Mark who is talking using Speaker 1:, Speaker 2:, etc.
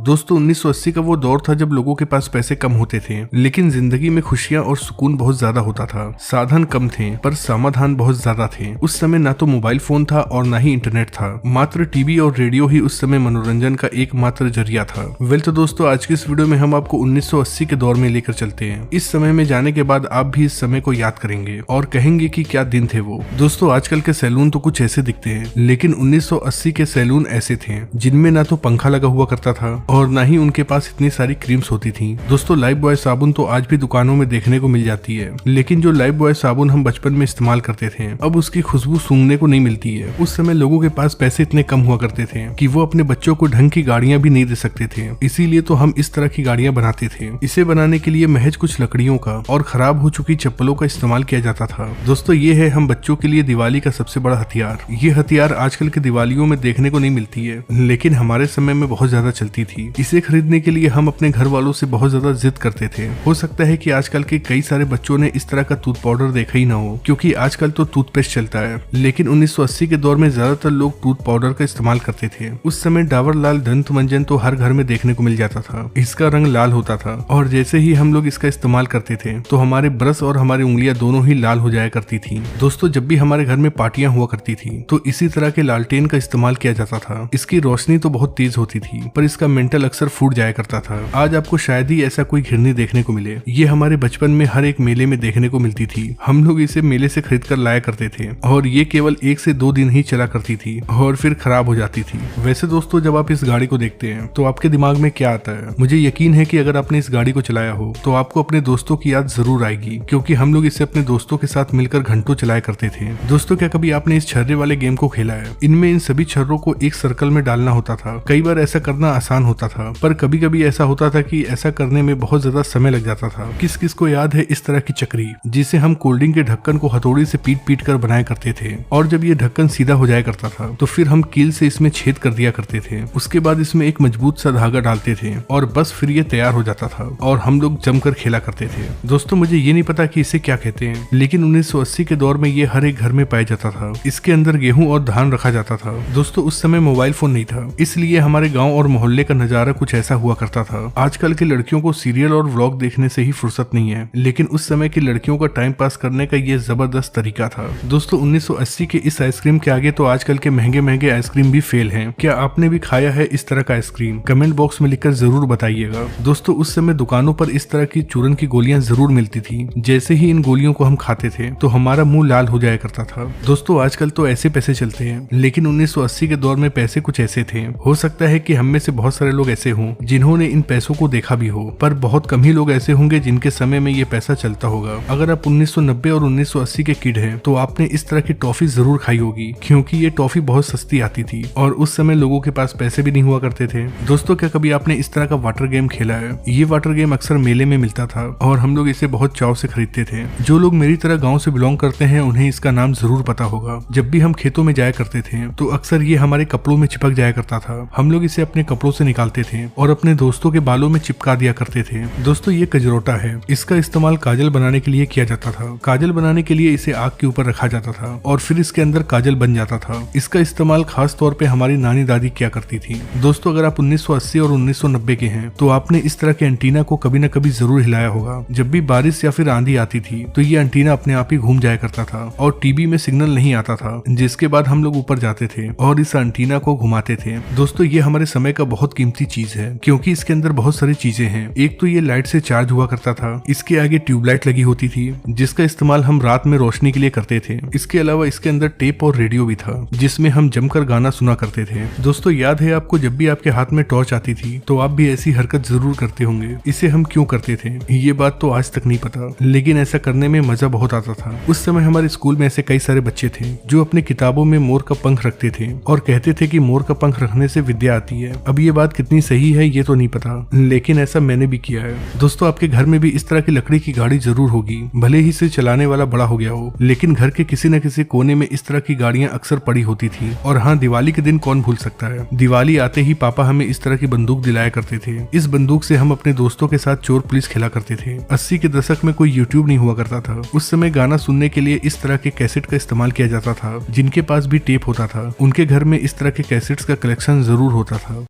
Speaker 1: दोस्तों 1980 का वो दौर था जब लोगों के पास पैसे कम होते थे, लेकिन जिंदगी में खुशियां और सुकून बहुत ज्यादा होता था। साधन कम थे पर समाधान बहुत ज्यादा थे। उस समय ना तो मोबाइल फोन था और ना ही इंटरनेट था, मात्र टीवी और रेडियो ही उस समय मनोरंजन का एकमात्र जरिया था। वेल तो दोस्तों आज की इस वीडियो में हम आपको 1980 के दौर में लेकर चलते हैं। इस समय में जाने के बाद आप भी इस समय को याद करेंगे और कहेंगे कि क्या दिन थे वो। दोस्तों आजकल के सैलून तो कुछ ऐसे दिखते हैं, लेकिन 1980 के सैलून ऐसे थे जिनमें ना तो पंखा लगा हुआ करता था और ना ही उनके पास इतनी सारी क्रीम्स होती थी। दोस्तों लाइफ बॉय साबुन तो आज भी दुकानों में देखने को मिल जाती है, लेकिन जो लाइफ बॉय साबुन हम बचपन में इस्तेमाल करते थे अब उसकी खुशबू सूंघने को नहीं मिलती है। उस समय लोगों के पास पैसे इतने कम हुआ करते थे कि वो अपने बच्चों को ढंग की गाड़ियां भी नहीं दे सकते थे, इसीलिए तो हम इस तरह की गाड़ियां बनाते थे। इसे बनाने के लिए महज कुछ लकड़ियों का और खराब हो चुकी चप्पलों का इस्तेमाल किया जाता था। दोस्तों ये है हम बच्चों के लिए दिवाली का सबसे बड़ा हथियार। ये हथियार आजकल के दिवालियों में देखने को नहीं मिलती है, लेकिन हमारे समय में बहुत ज्यादा चलती थी। इसे खरीदने के लिए हम अपने घर वालों से बहुत ज्यादा जिद करते थे। हो सकता है कि आजकल के कई सारे बच्चों ने इस तरह का टूथ पाउडर देखा ही ना हो, क्योंकि आजकल तो टूथपेस्ट चलता है, लेकिन 1980 के दौर में ज्यादातर लोग टूथ पाउडर का इस्तेमाल करते थे। उस समय डाबर लाल दंत मंजन तो हर घर में देखने को मिल जाता था। इसका रंग लाल होता था और जैसे ही हम लोग इसका इस्तेमाल करते थे तो हमारे ब्रश और हमारी उंगलियां दोनों ही लाल हो जाया करती थी। दोस्तों जब भी हमारे घर में पार्टियां हुआ करती थी तो इसी तरह के लालटेन का इस्तेमाल किया जाता था। इसकी रोशनी तो बहुत तेज होती थी पर इसका मेंटल अक्सर फूट जाया करता था। आज आपको शायद ही ऐसा कोई घिरनी देखने को मिले। ये हमारे बचपन में हर एक मेले में देखने को मिलती थी। हम लोग इसे मेले से खरीद कर लाया करते थे और ये केवल 1 से 2 दिन ही चला करती थी और फिर खराब हो जाती थी। वैसे दोस्तों जब आप इस गाड़ी को देखते हैं तो आपके दिमाग में क्या आता है? मुझे यकीन है कि अगर आपने इस गाड़ी को चलाया हो तो आपको अपने दोस्तों की याद जरूर आएगी, क्योंकि हम लोग इसे अपने दोस्तों के साथ मिलकर घंटों चलाया करते थे। दोस्तों क्या कभी आपने इस छर्रे वाले गेम को खेला है? इनमें इन सभी छर्रों को एक सर्कल में डालना होता था। कई बार ऐसा करना आसान होता था, पर कभी कभी ऐसा होता था कि ऐसा करने में बहुत ज्यादा समय लग जाता था। किस किस को याद है इस तरह की चक्री जिसे हम कोल्ड ड्रिंक के ढक्कन को हथौड़ी से पीट पीट कर बनाया करते थे, और जब ये ढक्कन सीधा हो जाया करता था तो फिर हम कील से इसमें छेद कर दिया करते थे। उसके बाद इसमें एक मजबूत सा धागा डालते थे और बस फिर ये तैयार हो जाता था और हम लोग जमकर खेला करते थे। दोस्तों मुझे ये नहीं पता कि इसे क्या कहते हैं, लेकिन 1980 के दौर में ये हर एक घर में पाया जाता था। इसके अंदर गेहूं और धान रखा जाता था। दोस्तों उस समय मोबाइल फोन नहीं था, इसलिए हमारे गांव और मोहल्ले का नजारा कुछ ऐसा हुआ करता था। आजकल के लड़कियों को सीरियल और व्लॉग देखने से ही फुर्सत नहीं है, लेकिन उस समय की लड़कियों का टाइम पास करने का ये जबरदस्त तरीका था। दोस्तों 1980 के इस आइसक्रीम के आगे तो आजकल के महंगे महंगे आइसक्रीम भी फेल हैं। क्या आपने भी खाया है इस तरह का आइसक्रीम? कमेंट बॉक्स में लिखकर जरूर बताइएगा। दोस्तों उस समय दुकानों पर इस तरह की चूरन की गोलियां जरूर मिलती थी। जैसे ही इन गोलियों को हम खाते थे तो हमारा मुंह लाल हो जाया करता था। दोस्तों आजकल तो ऐसे पैसे चलते हैं, लेकिन 1980 के दौर में पैसे कुछ ऐसे थे। हो सकता है कि हम में से बहुत सारे लोग ऐसे हों जिन्होंने इन पैसों को देखा भी हो, पर बहुत कम ही लोग ऐसे होंगे जिनके समय में ये पैसा चलता होगा। अगर आप 1990 और 1980 के किड हैं तो आपने इस तरह की टॉफी जरूर खाई होगी, क्योंकि ये टॉफी बहुत सस्ती आती थी और उस समय लोगों के पास पैसे भी नहीं हुआ करते थे। दोस्तों क्या कभी आपने इस तरह का वाटर गेम खेला है? ये वाटर गेम अक्सर मेले में मिलता था और हम लोग इसे बहुत चाव से खरीदते थे। जो लोग मेरी तरह गाँव से बिलोंग करते हैं उन्हें इसका नाम जरूर पता होगा। जब भी हम खेतों में जाया करते थे तो अक्सर ये हमारे कपड़ों में चिपक जाया करता था। हम लोग इसे अपने कपड़ों से निकालते थे और अपने दोस्तों के बालों में चिपका दिया करते थे। दोस्तों ये कजरोटा है। इसका इस्तेमाल काजल बनाने के लिए किया जाता था। काजल बनाने के लिए इसे आग के ऊपर रखा जाता था और फिर इसके अंदर काजल बन जाता था। इसका इस्तेमाल खास तौर पे हमारी नानी दादी किया करती थी। दोस्तों अगर आप 1980 और 1990 के हैं तो आपने इस तरह के एंटीना को कभी न कभी जरूर हिलाया होगा। जब भी बारिश या फिर आंधी आती थी तो ये एंटीना अपने आप ही घूम जाया करता था और टीवी में सिग्नल नहीं आता था, जिसके बाद हम लोग ऊपर जाते थे और इस एंटीना को घुमाते थे। दोस्तों ये हमारे समय का बहुत कीमती चीज है, क्योंकि इसके अंदर बहुत सारी चीजें हैं। एक तो ये लाइट से चार्ज हुआ करता था। इसके आगे ट्यूबलाइट लगी होती थी जिसका इस्तेमाल हम रात में रोशनी के लिए करते थे। इसके अलावा इसके अंदर टेप और रेडियो भी था जिसमें हम जमकर गाना सुना करते थे। दोस्तों याद है आपको जब भी आपके हाथ में टॉर्च आती थी तो आप भी ऐसी हरकत जरूर करते होंगे। इसे हम क्यों करते थे ये बात तो आज तक नहीं पता, लेकिन ऐसा करने में मजा बहुत आता था। उस समय हमारे स्कूल में ऐसे कई सारे बच्चे थे जो अपने किताबों में मोर का पंख रखते थे और कहते थे कि मोर का पंख रखने से विद्या आती है। अब ये बात कितनी सही है ये तो नहीं पता, लेकिन ऐसा मैंने भी किया है। दोस्तों आपके घर में भी इस तरह की लकड़ी की गाड़ी जरूर होगी, भले ही इसे चलाने वाला बड़ा हो गया हो, लेकिन घर के किसी न किसी कोने में इस तरह की गाड़ियां अक्सर पड़ी होती थी। और हाँ, दिवाली के दिन कौन भूल सकता है, दिवाली आते ही पापा हमें इस तरह की बंदूक दिलाया करते थे। इस बंदूक से हम अपने दोस्तों के साथ चोर पुलिस खेला करते थे। 80 के दशक में कोई यूट्यूब नहीं हुआ करता था। उस समय गाना सुनने के लिए इस तरह के कैसेट का इस्तेमाल किया जाता था। जिनके पास भी टेप होता था उनके घर में इस तरह के कैसेट्स का कलेक्शन जरूर होता था।